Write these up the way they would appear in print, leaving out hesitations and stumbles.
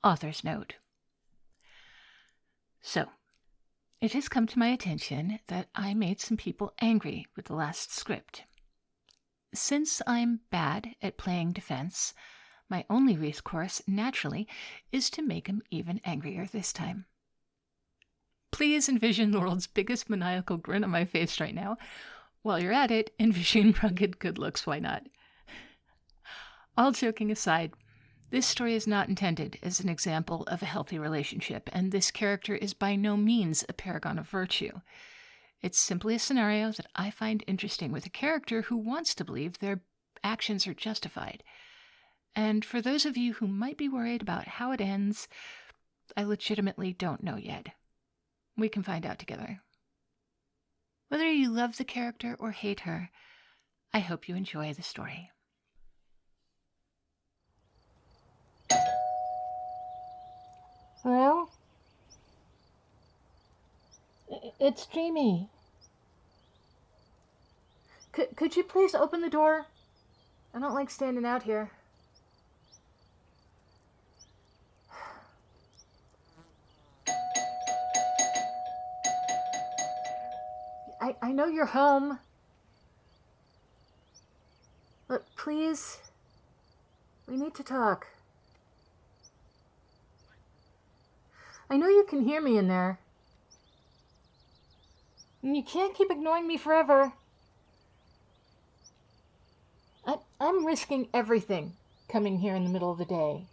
Author's note. So, it has come to my attention that I made some people angry with the last script. Since I'm bad at playing defense, my only recourse, naturally, is to make him even angrier this time. Please envision the world's biggest maniacal grin on my face right now. While you're at it, envision rugged good looks, why not? All joking aside, this story is not intended as an example of a healthy relationship, and this character is by no means a paragon of virtue. It's simply a scenario that I find interesting with a character who wants to believe their actions are justified. And for those of you who might be worried about how it ends, I legitimately don't know yet. We can find out together. Whether you love the character or hate her, I hope you enjoy the story. Hello? It's Jamie. Could you please open the door? I don't like standing out here. I know you're home. Look, please. We need to talk. I know you can hear me in there. And you can't keep ignoring me forever. I'm risking everything coming here in the middle of the day.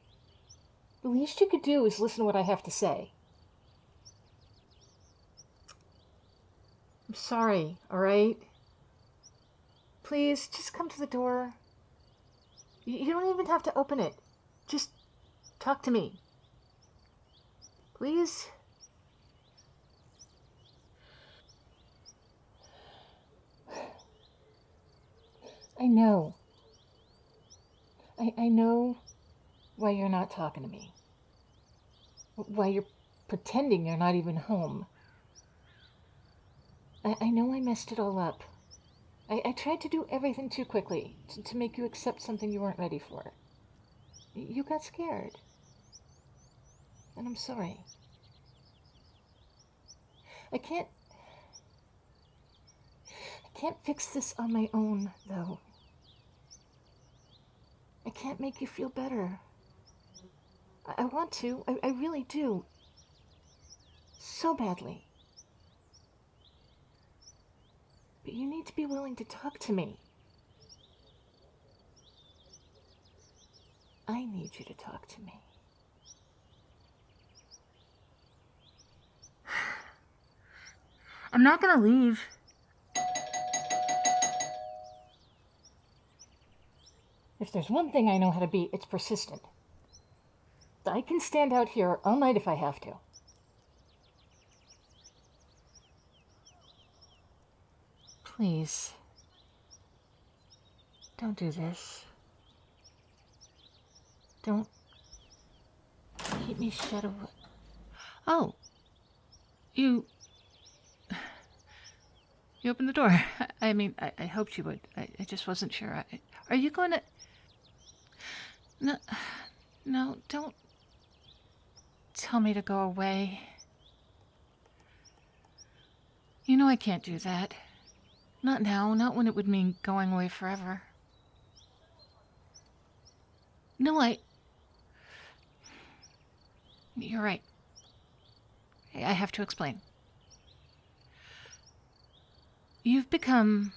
The least you could do is listen to what I have to say. I'm sorry, all right? Please, just come to the door. You don't even have to open it. Just talk to me. Please? I know. I know why you're not talking to me. Why you're pretending you're not even home. I know I messed it all up. I tried to do everything too quickly to make you accept something you weren't ready for. You got scared. And I'm sorry. I can't fix this on my own, though. I can't make you feel better. I want to. I really do. So badly. But you need to be willing to talk to me. I need you to talk to me. I'm not gonna leave. If there's one thing I know how to be, it's persistent. I can stand out here all night if I have to. Please. Don't do this. Don't keep me shut away. Oh, you opened the door. I mean, I hoped you would. I just wasn't sure. Are you going to... No, don't tell me to go away. You know I can't do that. Not now, not when it would mean going away forever. No, You're right. I have to explain. You've become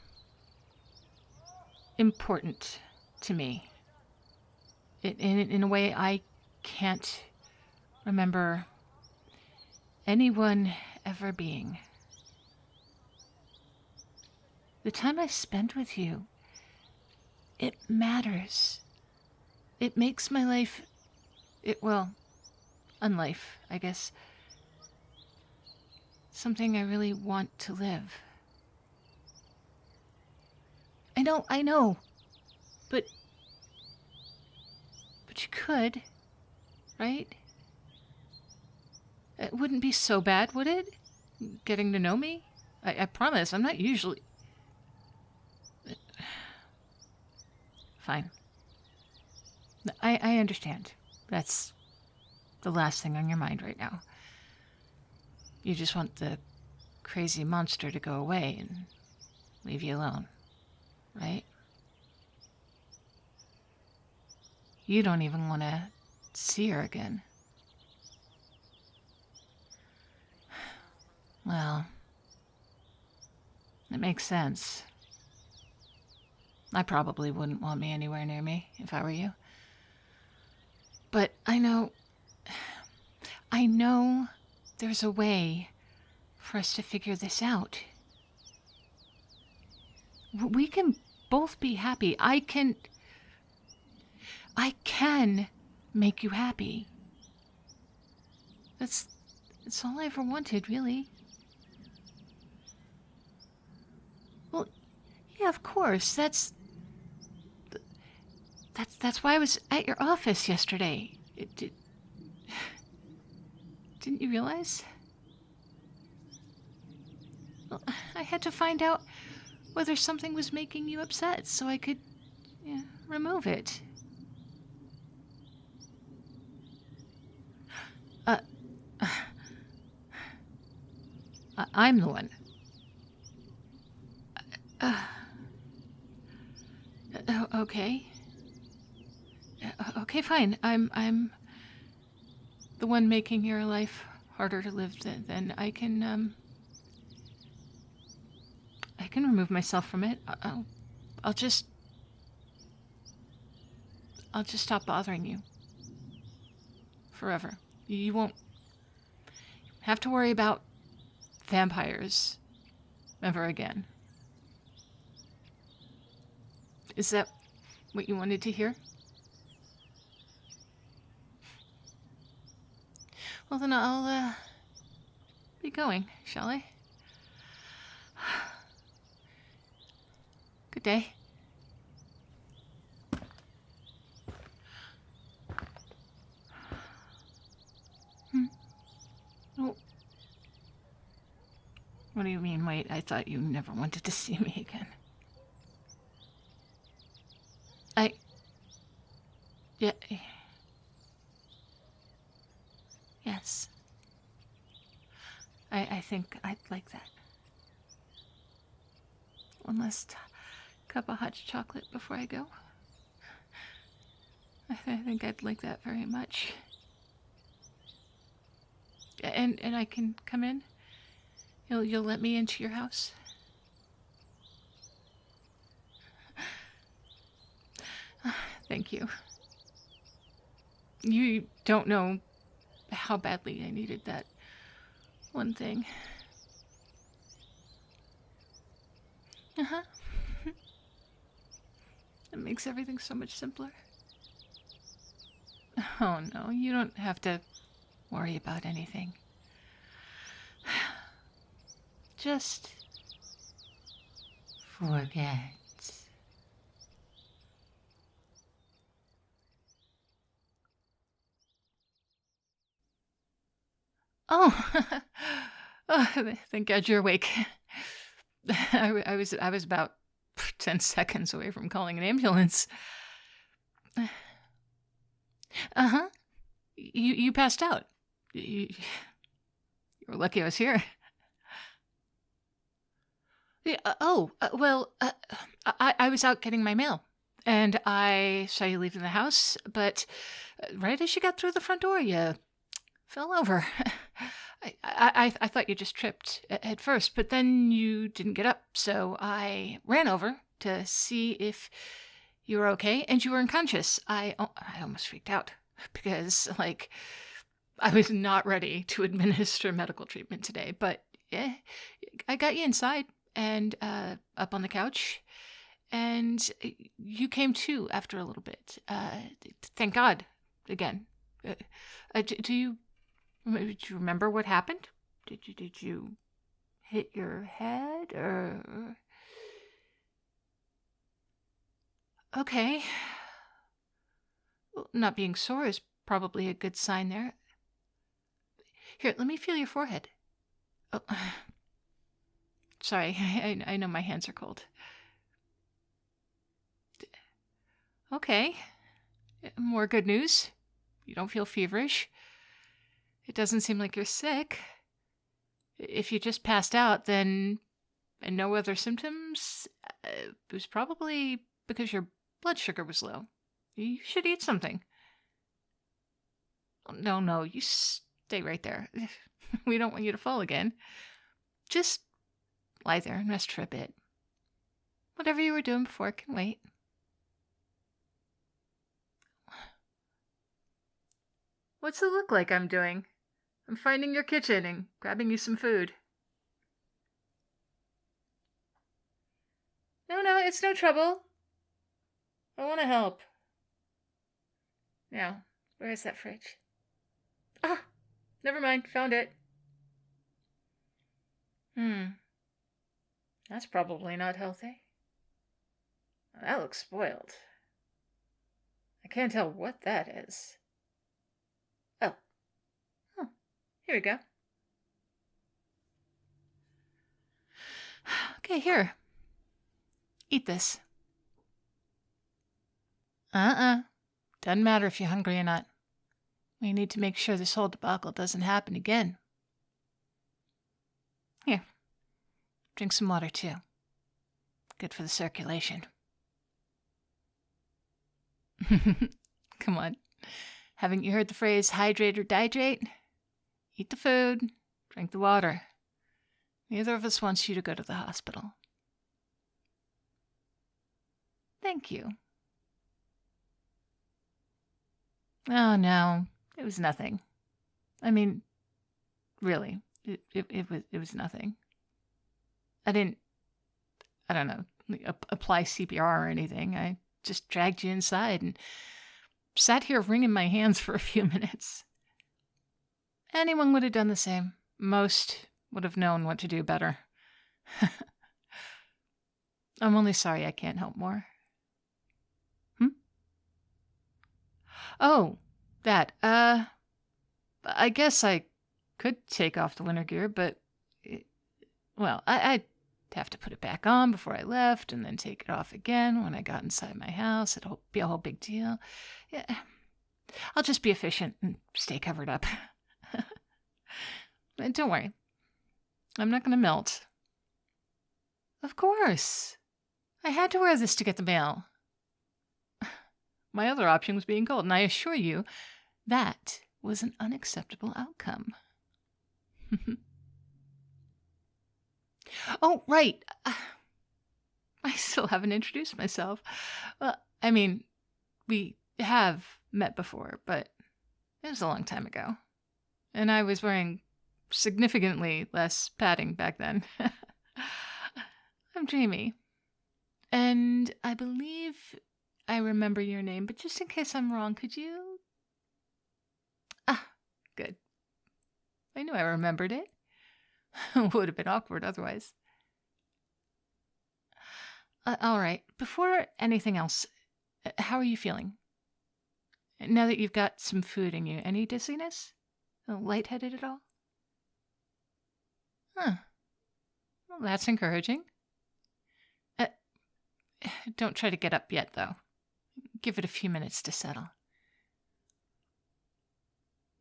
important to me. In a way I can't remember anyone ever being. The time I spend with you, it matters. It makes my life, unlife, I guess, something I really want to live. I know, but you could, right? It wouldn't be so bad, would it? Getting to know me? I promise, I'm not usually... Fine. I understand. That's the last thing on your mind right now. You just want the crazy monster to go away and leave you alone, right? You don't even want to see her again. Well, it makes sense. I probably wouldn't want me anywhere near me if I were you. But I know there's a way for us to figure this out. We can both be happy. I can make you happy. That's all I ever wanted, really. Well, yeah, of course. That's why I was at your office yesterday. Didn't you realize? Well, I had to find out whether something was making you upset so I could remove it. I'm the one. Okay. Okay, fine. I'm the one making your life harder to live. Then I can remove myself from it. I'll just stop bothering you. Forever. You won't have to worry about vampires ever again. Is that what you wanted to hear? Well, then I'll be going, shall I? Good day. Oh. What do you mean, wait? I thought you never wanted to see me again. Yeah. Yes. I think I'd like that. One last cup of hot chocolate before I go. I think I'd like that very much. And I can come in? You'll let me into your house? Thank you. You don't know how badly I needed that one thing. Uh-huh. It makes everything so much simpler. Oh no, you don't have to worry about anything. Just forget. Oh, oh, thank God you're awake. I was about 10 seconds away from calling an ambulance. Uh-huh. You passed out. You were lucky I was here. Yeah, I was out getting my mail, and I saw you leaving the house, but right as you got through the front door, you fell over. I thought you just tripped at first, but then you didn't get up, so I ran over to see if you were okay, and you were unconscious. I almost freaked out because, I was not ready to administer medical treatment today, but I got you inside and up on the couch, and you came to after a little bit. Thank God, again. Do you remember what happened? Did you hit your head or? Okay. Well, not being sore is probably a good sign there. Here, let me feel your forehead. Oh, sorry, I know my hands are cold. Okay. More good news. You don't feel feverish. It doesn't seem like you're sick. If you just passed out, then and no other symptoms, it was probably because your blood sugar was low. You should eat something. Oh, no, you stay right there. We don't want you to fall again. Just lie there and rest for a bit. Whatever you were doing before can wait. What's it look like I'm doing? I'm finding your kitchen and grabbing you some food. No, it's no trouble. I want to help. Now, where is that fridge? Ah, never mind, found it. That's probably not healthy. That looks spoiled. I can't tell what that is. Oh, here we go. Okay, here. Eat this. Doesn't matter if you're hungry or not. We need to make sure this whole debacle doesn't happen again. Here. Drink some water, too. Good for the circulation. Come on. Haven't you heard the phrase hydrate or dihydrate? Eat the food, drink the water. Neither of us wants you to go to the hospital. Thank you. Oh, no. It was nothing. I mean, really, it was nothing. I don't know, apply CPR or anything. I just dragged you inside and sat here wringing my hands for a few minutes. Anyone would have done the same. Most would have known what to do better. I'm only sorry I can't help more. Oh, that. I guess I could take off the winter gear, but, I'd have to put it back on before I left and then take it off again when I got inside my house. It'll be a whole big deal. Yeah, I'll just be efficient and stay covered up. Don't worry. I'm not going to melt. Of course. I had to wear this to get the mail. My other option was being cold, and I assure you, that was an unacceptable outcome. Oh, right. I still haven't introduced myself. Well, I mean, we have met before, but it was a long time ago. And I was wearing significantly less padding back then. I'm Jamie. And I believe I remember your name, but just in case I'm wrong, could you? Good. I knew I remembered it. Would have been awkward otherwise. All right. Before anything else, how are you feeling? Now that you've got some food in you, any dizziness? Lightheaded at all? Huh. Well, that's encouraging. Don't try to get up yet, though. Give it a few minutes to settle.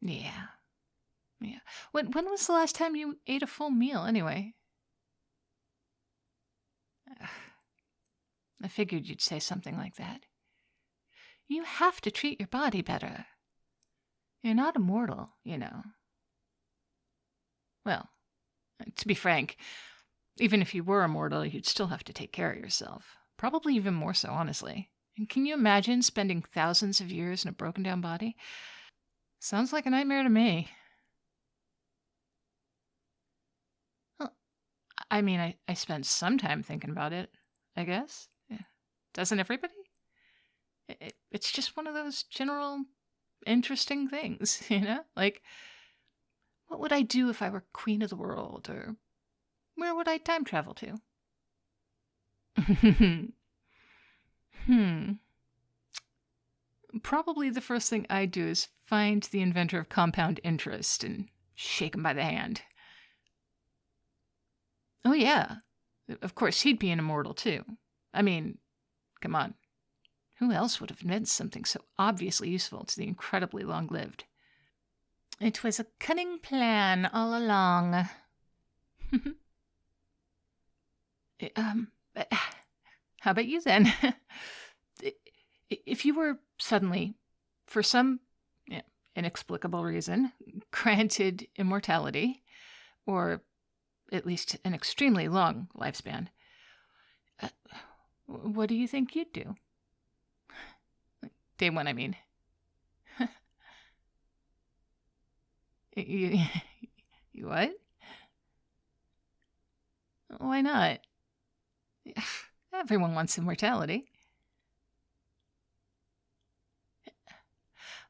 Yeah. When was the last time you ate a full meal, anyway? I figured you'd say something like that. You have to treat your body better. You're not immortal, you know. Well, to be frank, even if you were immortal, you'd still have to take care of yourself. Probably even more so, honestly. And can you imagine spending thousands of years in a broken down body? Sounds like a nightmare to me. Well, I mean, I spent some time thinking about it, I guess. Yeah. Doesn't everybody? It's just one of those general interesting things, you know? Like, what would I do if I were queen of the world? Or where would I time travel to? Probably the first thing I'd do is find the inventor of compound interest and shake him by the hand. Oh, yeah. Of course, he'd be an immortal, too. I mean, come on. Who else would have invented something so obviously useful to the incredibly long-lived? It was a cunning plan all along. How about you then? If you were suddenly, for some inexplicable reason, granted immortality, or at least an extremely long lifespan, what do you think you'd do? Day one, I mean. You what? Why not? Everyone wants immortality.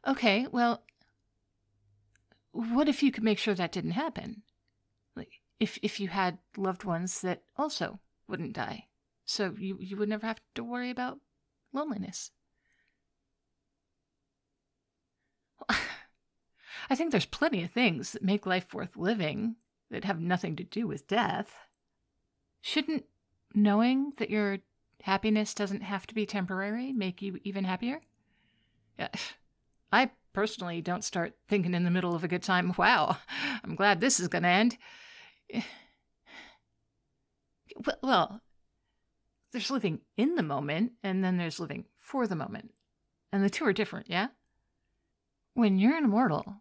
Okay, well, what if you could make sure that didn't happen? Like, if you had loved ones that also wouldn't die, so you would never have to worry about loneliness. I think there's plenty of things that make life worth living that have nothing to do with death. Shouldn't knowing that your happiness doesn't have to be temporary make you even happier? Yeah. I personally don't start thinking in the middle of a good time, wow, I'm glad this is going to end. Well, there's living in the moment, and then there's living for the moment. And the two are different, yeah? When you're an immortal,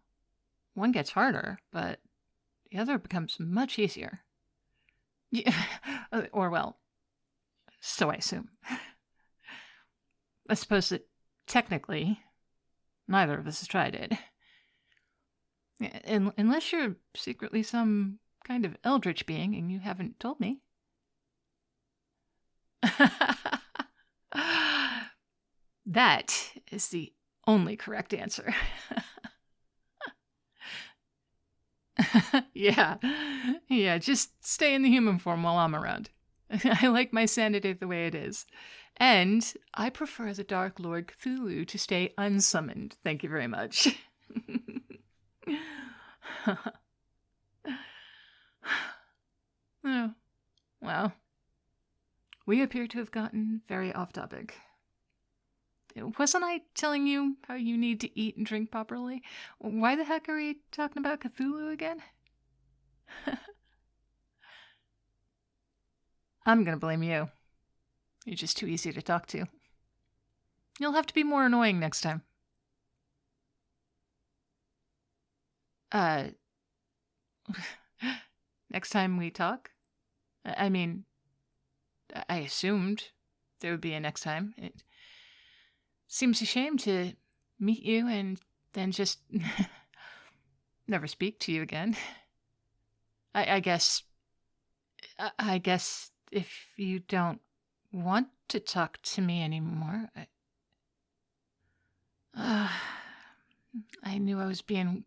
one gets harder, but the other becomes much easier. Yeah. Or, well, so I assume. I suppose that technically, neither of us has tried it. Unless you're secretly some kind of eldritch being and you haven't told me. That is the only correct answer. Yeah, just stay in the human form while I'm around. I like my sanity the way it is. And I prefer the Dark Lord Cthulhu to stay unsummoned. Thank you very much. Oh, well, we appear to have gotten very off topic. Wasn't I telling you how you need to eat and drink properly? Why the heck are we talking about Cthulhu again? I'm gonna blame you. You're just too easy to talk to. You'll have to be more annoying next time. Next time we talk? I mean, I assumed there would be a next time. It seems a shame to meet you and then just never speak to you again. I guess if you don't want to talk to me anymore, I knew I was being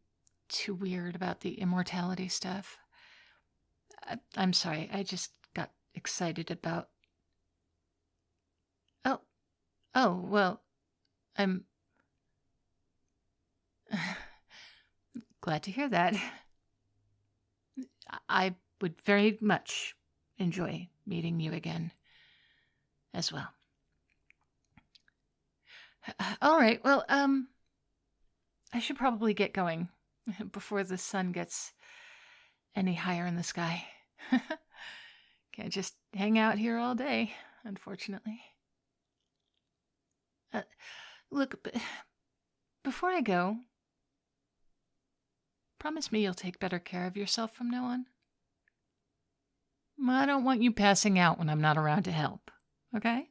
too weird about the immortality stuff. I'm sorry, I just got excited about... Oh, well, I'm glad to hear that. I would very much enjoy meeting you again as well. All right, well, I should probably get going before the sun gets any higher in the sky. Can't just hang out here all day, unfortunately. Look, before I go, promise me you'll take better care of yourself from now on. I don't want you passing out when I'm not around to help, okay?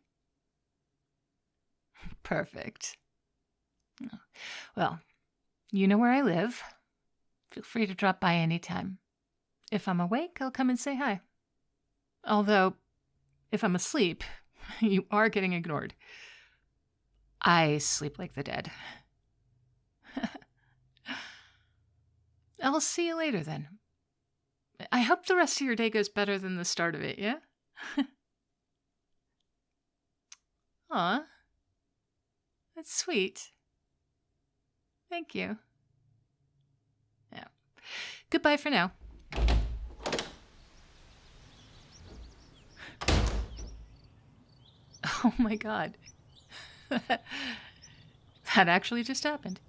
Perfect. Well, you know where I live. Feel free to drop by anytime. If I'm awake, I'll come and say hi. Although, if I'm asleep, you are getting ignored. I sleep like the dead. I'll see you later then. I hope the rest of your day goes better than the start of it, yeah? Aw. That's sweet. Thank you. Yeah. Goodbye for now. Oh my god. That actually just happened.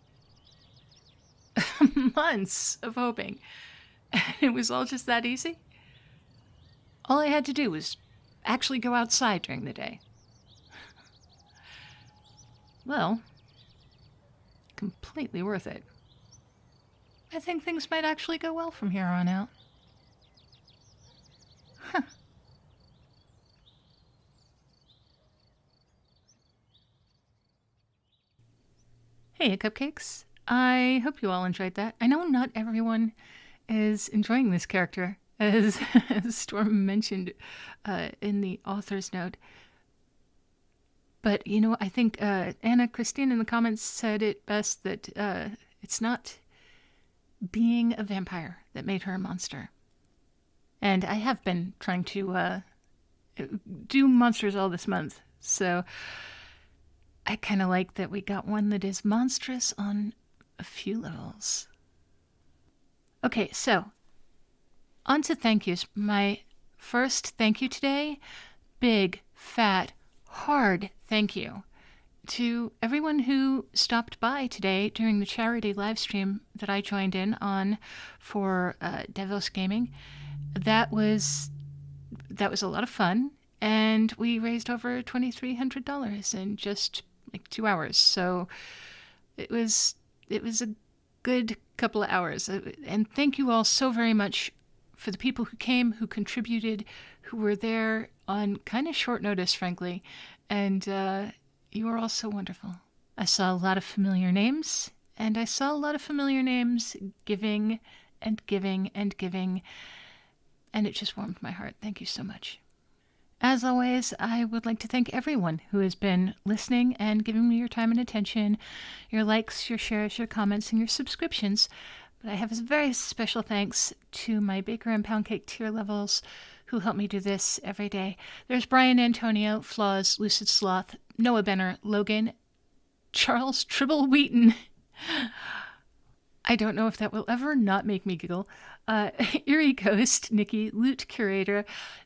months of hoping. And it was all just that easy. All I had to do was actually go outside during the day. Well, completely worth it. I think things might actually go well from here on out. Huh. Hey, Cupcakes. I hope you all enjoyed that. I know not everyone is enjoying this character, as Storm mentioned in the author's note. But, I think Anna Christine in the comments said it best that it's not being a vampire that made her a monster. And I have been trying to do monsters all this month, so I kind of like that we got one that is monstrous on a few levels. Okay, so on to thank yous. My first thank you today, big, fat, hard thank you to everyone who stopped by today during the charity live stream that I joined in on for Devos Gaming. That was a lot of fun, and we raised over $2,300 in just like 2 hours. So it was a good couple of hours. And thank you all so very much for the people who came, who contributed, who were there on kind of short notice, frankly. And you were all so wonderful. I saw a lot of familiar names, and I saw a lot of familiar names giving and giving and giving. And it just warmed my heart. Thank you so much. As always, I would like to thank everyone who has been listening and giving me your time and attention, your likes, your shares, your comments, and your subscriptions. But I have a very special thanks to my Baker and Pound Cake tier levels who help me do this every day. There's Brian Antonio, Flaws, Lucid Sloth, Noah Benner, Logan, Charles Tribble Wheaton. I don't know if that will ever not make me giggle. Eerie Ghost, Nikki, Loot Curator,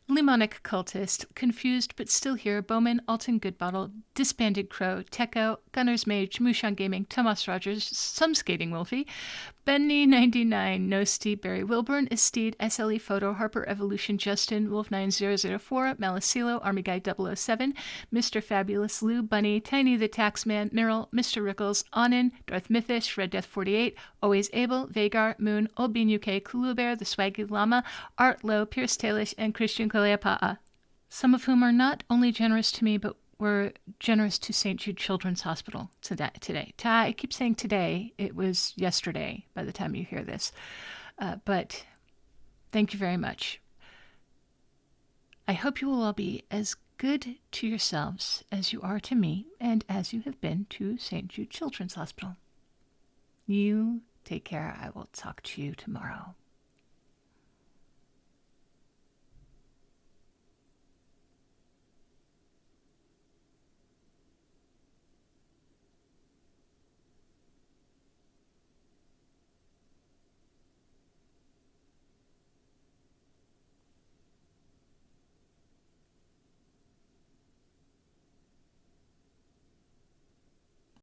Lemonic Cultist, Confused But Still Here, Bowman, Alton Goodbottle, Disbanded Crow, Tekko, Gunner's Mage, Mushan Gaming, Thomas Rogers, Some Skating Wolfie, Benny99, No Steve, Barry Wilburn, Esteed, SLE Photo, Harper Evolution, Justin, Wolf9004, Malicilo, Army Guy 007, Mr. Fabulous, Lou, Bunny, Tiny the Taxman, Meryl, Mr. Rickles, Onin, Darth Mythish, Red Death 48, Always Able, Vagar, Moon, Old Bean UK, Kulu Bear, The Swaggy Llama, Art Low, Pierce Tailish, and Christian Kaleapa'a, some of whom are not only generous to me, but were generous to St. Jude Children's Hospital today. I keep saying today. It was yesterday by the time you hear this. But thank you very much. I hope you will all be as good to yourselves as you are to me and as you have been to St. Jude Children's Hospital. You take care. I will talk to you tomorrow.